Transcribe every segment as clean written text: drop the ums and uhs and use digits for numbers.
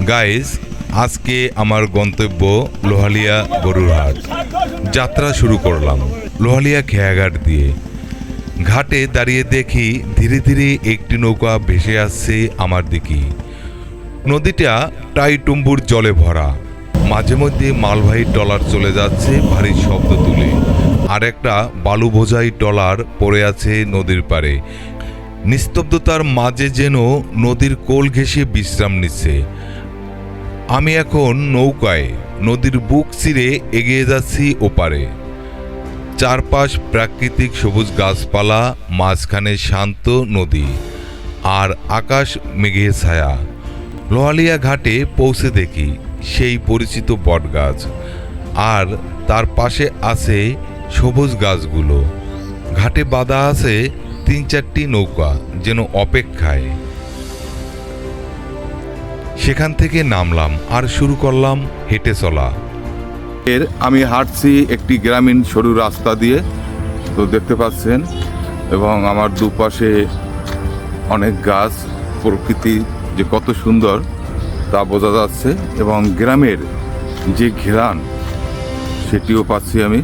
Guys, আজকে আমার গন্তব্য লোহালিয়া গরুর হাট। যাত্রা শুরু করলাম লোহালিয়া খেয়াঘাট দিয়ে। ঘাটে দাঁড়িয়ে দেখি ধীরে ধীরে একটি নৌকা ভেসে আসছে আমার দিকে। নদীটা টাইটুম্বুর জলে ভরা। মাঝে মধ্যে মালবাহী ট্রলার চলে যাচ্ছে ভারী শব্দ তুলে, আর একটা বালু বোঝাই ট্রলার পড়ে আছে নদীর পাড়ে। নিস্তব্ধতার মাঝে যেন নদীর কোল ঘেঁষে বিশ্রাম নিচ্ছে। আমি এখন নৌকায় নদীর বুক চিরে এগিয়ে যাচ্ছি ওপারে। চারপাশ প্রাকৃতিক সবুজ গাছপালা, মাঝখানে শান্ত নদী, আর আকাশ মেঘে ছায়া। লোহালিয়া ঘাটে পৌঁছে দেখি সেই পরিচিত বটগাছ, আর তার পাশে আছে সবুজ গাছগুলো। ঘাটে বাঁধা আছে ৩-৪টি নৌকা, যেন অপেক্ষায়। সেখান থেকে নামলাম আর শুরু করলাম হেঁটে চলা। আমি হাঁটছি একটি গ্রামীণ সরু রাস্তা দিয়ে, তো দেখতে পাচ্ছেন, এবং আমার দুপাশে অনেক গাছ। প্রকৃতি যে কত সুন্দর তা বোঝা যাচ্ছে, এবং গ্রামের যে ঘেরান সেটিও পাচ্ছি আমি।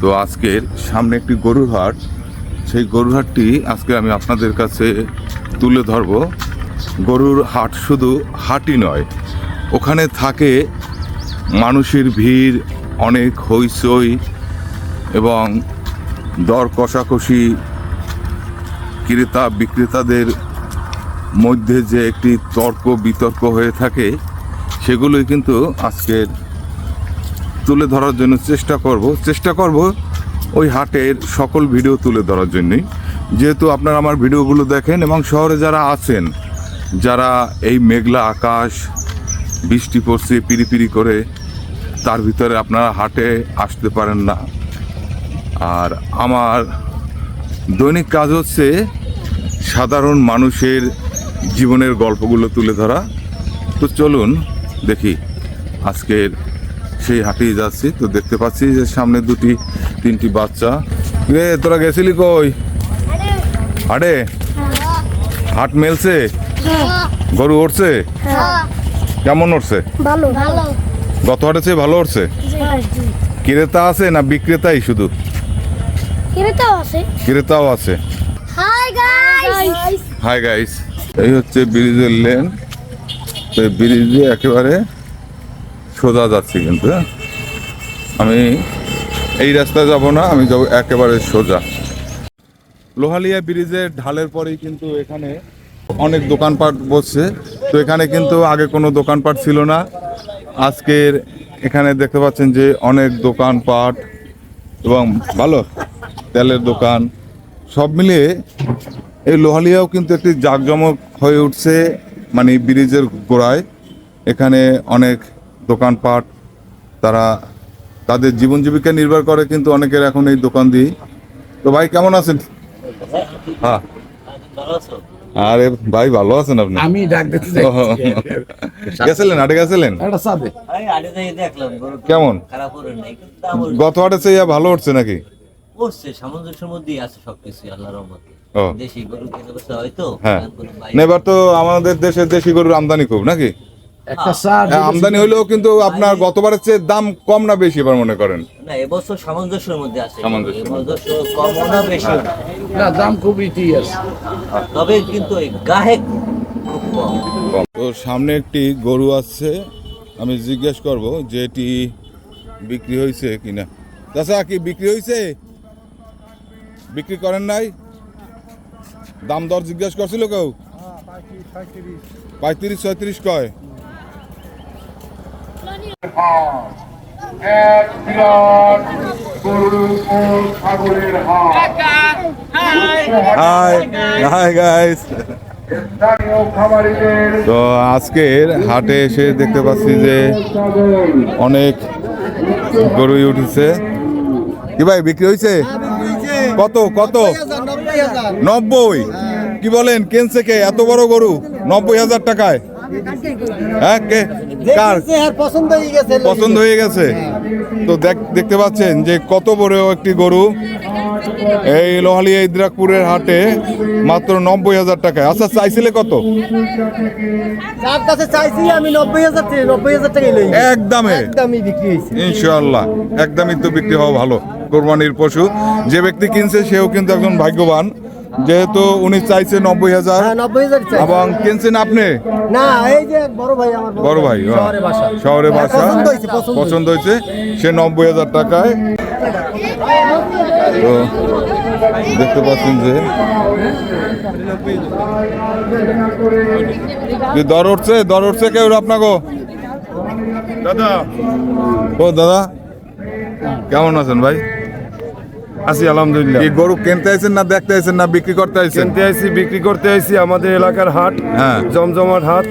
তো আজকের সামনে একটি গরুর হাট, সেই গরুর হাটটি আজকে আমি আপনাদের কাছে তুলে ধরব। গরুর হাট শুধু হাটই নয়, ওখানে থাকে মানুষের ভিড়, অনেক হইচই, এবং দর কষাকষি, ক্রেতা বিক্রেতাদের মধ্যে যে একটি তর্ক বিতর্ক হয়ে থাকে, সেগুলোই কিন্তু আজকের তুলে ধরার জন্য চেষ্টা করব ওই হাটের সকল ভিডিও তুলে ধরার জন্যই। যেহেতু আপনারা আমার ভিডিওগুলো দেখেন, এবং শহরে যারা আছেন, যারা এই মেঘলা আকাশ, বৃষ্টি পড়ছে পিরিপিরি করে, তার ভিতরে আপনারা হাটে আসতে পারেন না। আর আমার দৈনিক কাজ হচ্ছে সাধারণ মানুষের জীবনের গল্পগুলো তুলে ধরা। তো চলুন দেখি, আজকের সেই হাটেই যাচ্ছি। তো দেখতে পাচ্ছি যে সামনে 2-3টি বাচ্চা। রে, তোরা গেছিলি কই? হাটে? হাট মেলছে? গরু উঠছে? কেমন উঠছে? গত হাটে চেয়ে ভালো উঠছে? ক্রেতা আছে না বিক্রেতাই শুধু? ক্রেতাও আছে। হাই গাইস, এই হচ্ছে ব্রিজের লেন। তো ব্রিজে একেবারে সোজা যাচ্ছি, কিন্তু আমি এই রাস্তায় যাব না, আমি যাব একেবারে সোজা। লোহালিয়া ব্রিজের ঢালের পরেই কিন্তু এখানে অনেক দোকানপাট বসছে। তো এখানে কিন্তু আগে কোনো দোকানপাট ছিল না। আজকের এখানে দেখতে পাচ্ছেন যে অনেক দোকানপাট, এবং ভালো তেলের দোকান, সব মিলিয়ে এই লোহালিয়াও কিন্তু একটি জাঁকজমক হয়ে উঠছে। মানে ব্রিজের গোড়ায় এখানে অনেক দোকানপাট, তারা তাদের জীবন জীবিকা নির্ভর করে কিন্তু অনেকের এখন এই দোকান দিয়ে। তো ভাই কেমন আছেন? হ্যাঁ, আরে ভাই ভালো আছেন আপনি? আমি গেছিলেন হাটে? গেছিলেন? কেমন? গত হাটে চেয়ে ভালো উঠছে নাকি? এবার তো আমাদের দেশে দেশি গরুর আমদানি খুব নাকি? আমদানি হইলেও কিন্তু আপনার গতবারের চেয়ে দাম কম না বেশি এবার মনে করেন? না, এবছর সামঞ্জস্যের মধ্যে আছে। কম না বেশি না, দাম খুবই ঠিক আছে, তবে কিন্তু এই গাহে খুব কম। তো সামনে একটি গরু আছে, আমি জিজ্ঞেস করব যে এটি বিক্রি হয়েছে কিনা। চাচা, কি বিক্রি হয়েছে? বিক্রি করেন নাই? দাম দর জিজ্ঞেস করছিল কেউ? 35-36 কয়। হাই গাইস, তো আজকের হাটে এসে দেখতে পাচ্ছি যে অনেক গরুই উঠেছে। কি ভাই বিক্রি হয়েছে? কত কত? 90? কি বলেন, কেনছে কে এত বড় গরু 90,000 টাকায়? হ্যাঁ, কে কার পছন্দ হয়ে গেছে? তো দেখতে পাচ্ছেন যে কত বড় একটি গরু এই লোহালিয়া ইদ্রাকপুরের হাটে মাত্র 90,000 টাকায়। আচ্ছা, চাইছিলে কত? তার কাছে চাইছি আমি 90,000 টাকা লই একদমই একদমই বিক্রি হয়েছে। ইনশাআল্লাহ একদমই তো বিক্রি হওয়া ভালো। কোরবানির পশু যে ব্যক্তি কিনছে সেও কিন্তু একজন ভাগ্যবান, যেহেতু উনি চাইছে 90,000 হ্যাঁ 90,000 চাই। এবং কিনছেন আপনি? না, এই যে বড় ভাই আমার বড় ভাই শহরে বাসা। শহরে বাসা, পছন্দ হয়েছে, পছন্দ হয়েছে, সে 90,000 টাকায়। তো দেখতে পাচ্ছেন যে দর উঠছে কেউ আপনাকে? দাদা, ও দাদা কেমন আছেন ভাই? আছি আলহামদুলিল্লাহ। এই গরু কিনতে আইছেন না দেখতে আইছেন না বিক্রি করতে আইছেন? কিনতে আইছি, বিক্রি করতে আইছি। আমাদের এলাকার হাট, হ্যাঁ। জমজমাট হাট।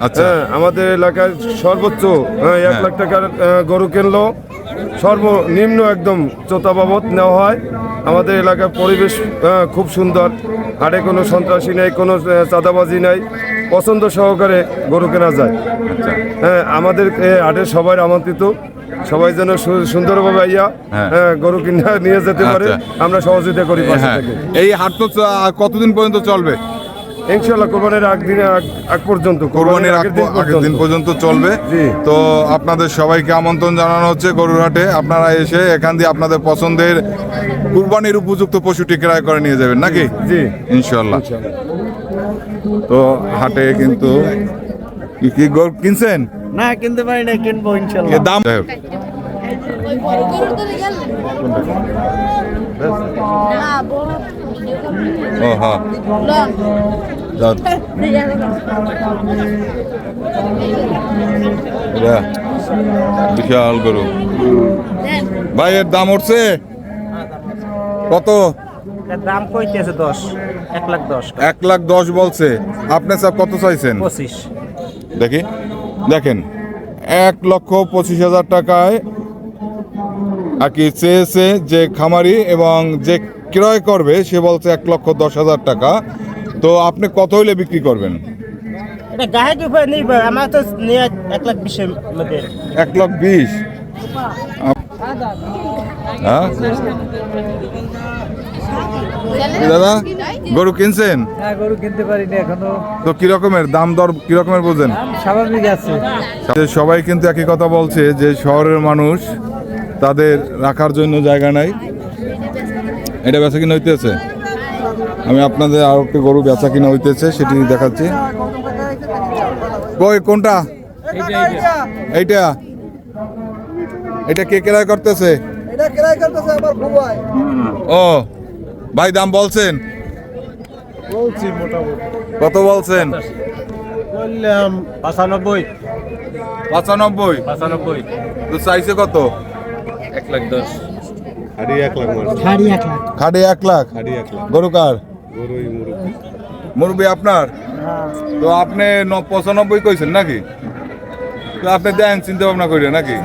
আচ্ছা। হ্যাঁ, আমাদের এলাকার সর্বোচ্চ 1 লাখ টাকার গরু কিনলো সর্বনিম্ন একদম চোতা বাবদ নেওয়া হয়। আমাদের এলাকার পরিবেশ খুব সুন্দর, হাটে কোনো সন্ত্রাসী নেই, কোনো চাঁদাবাজি নাই, পছন্দ সহকারে গরু কেনা যায়। হ্যাঁ, আমাদের হাটের সবাই আমন্ত্রিত, সবাই যেন সুন্দরভাবে আইয়া গরু কিনা নিয়ে যেতে পারে, আচ্ছা। আমরা সহযোগিতা করি পাশে থেকে। এই হাট তো কতদিন পর্যন্ত চলবে? ইনশাআল্লাহ কোরবানির আগ পর্যন্ত, কোরবানির আগের দিন পর্যন্ত চলবে। জি। তো আপনাদের সবাইকে আমন্ত্রণ জানানো হচ্ছে গরুর হাটে। আপনারা এসে এখান দিয়ে আপনাদের পছন্দের কুরবানির উপযুক্ত পশুটি ক্রয় করে নিয়ে যাবেন নাকি? জি। ইনশাআল্লাহ। তো হাটে কিন্তু কি গরু কিনছেন? না কিনতে পারি না, কিনবো ইনশাআল্লাহ। এর দাম ও হ্যাঁ দাও। এটা বিশাল গরু ভাই, এর দাম উঠছে কত? দাম কইতেছে 10, 1,10,000 1,10,000 বলছে। আপনি সব কত চাইছেন? 25। দেখেন 1,25,000 টাকায় আর কি চেয়েছে যে খামারি, এবং যে ক্রয় করবে সে বলছে 1,10,000 টাকা। তো আপনি কত হইলে বিক্রি করবেন? এটা গায়ের উপরে নির্ভর, আমার তো নিয়ে 1,20,000 এর মধ্যে। 1,20,000? হ্যাঁ কি দাদা, গরু কিনছেন? হ্যাঁ, গরু কিনতে পারি না এখনো। তো কি রকমের দাম দর কি রকমের বোঝেন? স্বাভাবিক আছে। সবাই কিন্তু একই কথা বলছে যে শহরের মানুষ তাদের রাখার জন্য জায়গা নাই। এটা বেচা কিনা হইতেছে, আমি আপনাদের আরো একটি গরু বেচা কিনা হইতেছে সেটি দেখাচ্ছি। কই কোনটা? এইটা এটা কে ক্রয় করতেছে? এটা ক্রয় করতেছে আমার বুবাই। ও ভাই, দাম বলছেন? বলছি মোটামুটি কত বলছেন? বললাম 95। 95? তো চাইছে কত? 1,10,000। খাড়ি 1 লাখ। গরু কার? মুরব্বী আপনার? তো আপনি 95 কইছেন নাকি? তো আপনি দেন চিন্তা ভাবনা করে নাকি?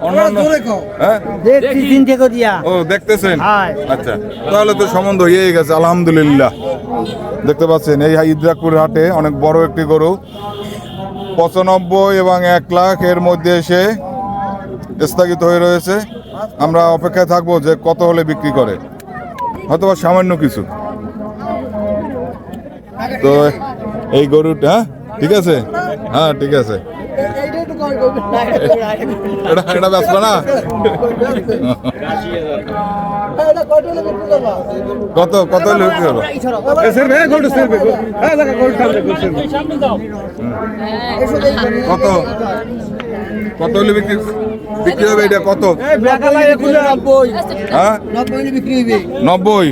অন্যান্য হ্যাঁ দেখছি চিন্তা করিয়া। ও দেখতেছেন? হ্যাঁ। আচ্ছা, তাহলে তো সম্বন্ধ হয়ে গেছে আলহামদুলিল্লাহ। দেখতে পাচ্ছেন এই ইদ্রাকপুর হাটে অনেক বড় একটি গরু 95 এবং 1 লাখ এর মধ্যে এসে স্থগিত হয়ে রয়েছে। আমরা অপেক্ষায় থাকবো যে কত হলে বিক্রি করে, হয়তো বা সামান্য কিছু। তো এই গরুটা ঠিক আছে, হ্যাঁ ঠিক আছে, এটা বেচবে না? কত কত হলে বিক্রি করবো? কত কত হলে বিক্রি বিক্রি হবে এটা? কত? হ্যাঁ 90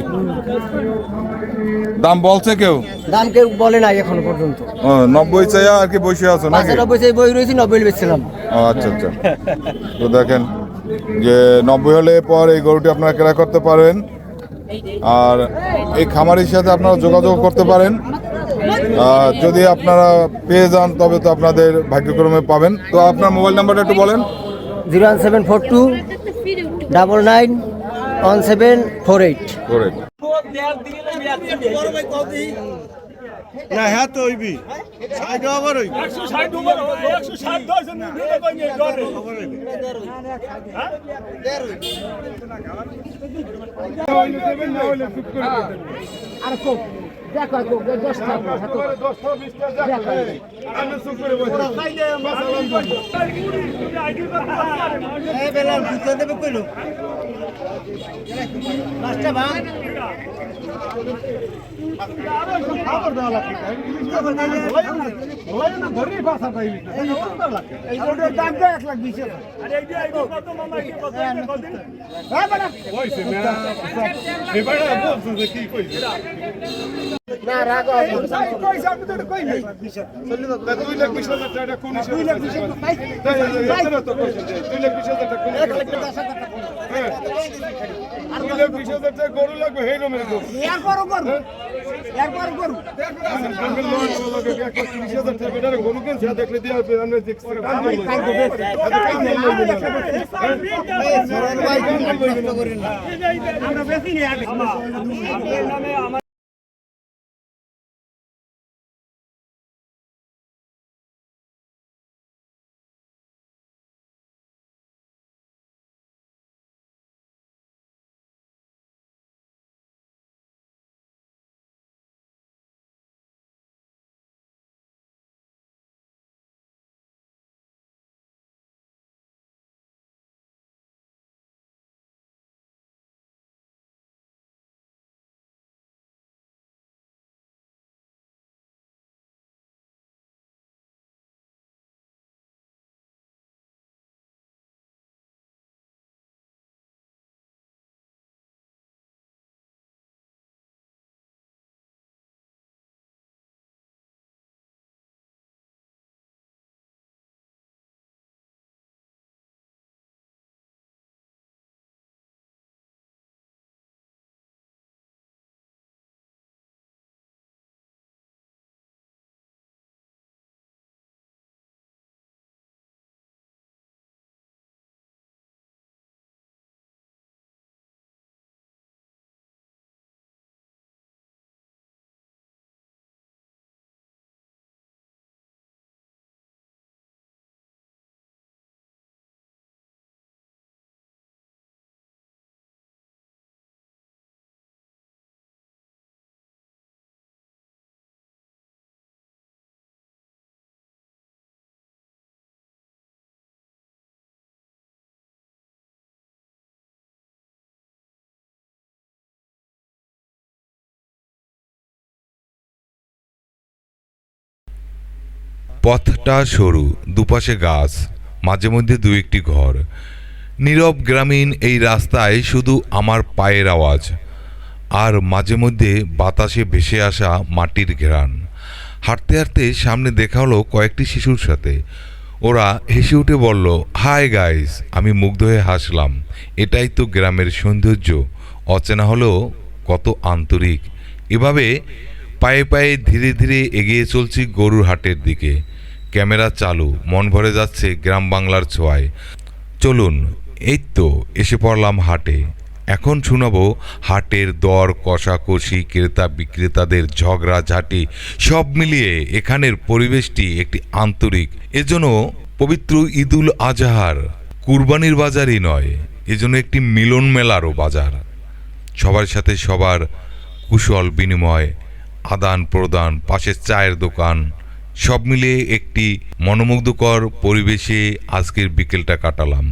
দাম বলছে কেউ? দাম কেউ বলে নাই এখন পর্যন্ত। 90 চাইয়া আর কি বসে আছো নাকি? 95 চাই বই রয়েছি, 90 বেচছিলাম। আচ্ছা আচ্ছা। তো দেখেন যে 90 হলে পর এই গরুটি আপনারা ক্রয় করতে পারেন, আর এই খামারির সাথে আপনারা যোগাযোগ করতে পারেন। যদি আপনারা পেয়ে যান তবে তো আপনাদের ভাগ্যক্রমে পাবেন। তো আপনার মোবাইল নাম্বারটা একটু বলেন। 01742 99 1748। করে না হ্যাঁ তো হইবি ষাট আবার হইবি 160 উপর 160 ধরছেন ভিডিও কই নিয়ে ধরে আর কোক দেখো কোক 10টা হাতে 10টা 20টা দেখো আমি চুপ করে বসে এই বেলা দুধ দেবে কইলো লাস্টটা ভাঙ খাবার দাও লাগবে না ধরে ভাষা পাইবি এই রোডের দাম তো 1,20,000 আরে এই যে কত মামা কি কত কদিন হ্যাঁ বড় কইছে না এবারে বলছো যে কি কইছে না রাগ কইছে আমি তো কই নাই 2,20,000 টাকা কোন হিসাবে 2,20,000 তো কইছে 2,20,000 টাকা 1,10,000 টাকা 2,20,000 টাকা গরু লাগবে হেই রমের গরু এর পর করু গরু কেন দেখলে দিয়ে আমরা দেখছি আমরা বেশি নিয়ে আসি আপনার নামে আমার পথটা সরু, দুপাশে গাছ, মাঝে মধ্যে দু একটি ঘর। নীরব গ্রামীণ এই রাস্তায় শুধু আমার পায়ের আওয়াজ, আর মাঝে মধ্যে বাতাসে ভেসে আসা মাটির ঘ্রাণ। হাঁটতে হাঁটতে সামনে দেখা হলো কয়েকটি শিশুর সাথে। ওরা হেসে উঠে বলল, হাই গাইস। আমি মুগ্ধ হয়ে হাসলাম। এটাই তো গ্রামের সৌন্দর্য, অচেনা হলেও কত আন্তরিক। এভাবে পায়ে পায়ে ধীরে ধীরে এগিয়ে চলছি গরুর হাটের দিকে। ক্যামেরা চালু, মন ভরে যাচ্ছে গ্রাম বাংলার ছোঁয়ায়। চলুন, এই তো এসে পড়লাম হাটে। এখন শোনাবো হাটের দর কষাকষি, ক্রেতা বিক্রেতাদের ঝগড়াঝাঁটি, সব মিলিয়ে এখানের পরিবেশটি একটি আন্তরিক। এজন্য পবিত্র ঈদুল আজহার কুরবানির বাজারই নয়, এজন্য একটি মিলন মেলারও বাজার। সবার সাথে সবার কুশল বিনিময়, আদান প্রদান, পাশের চায়ের দোকান, সব মিলিয়ে একটি মনোমুগ্ধকর পরিবেশে আজকের বিকেলটা কাটালাম।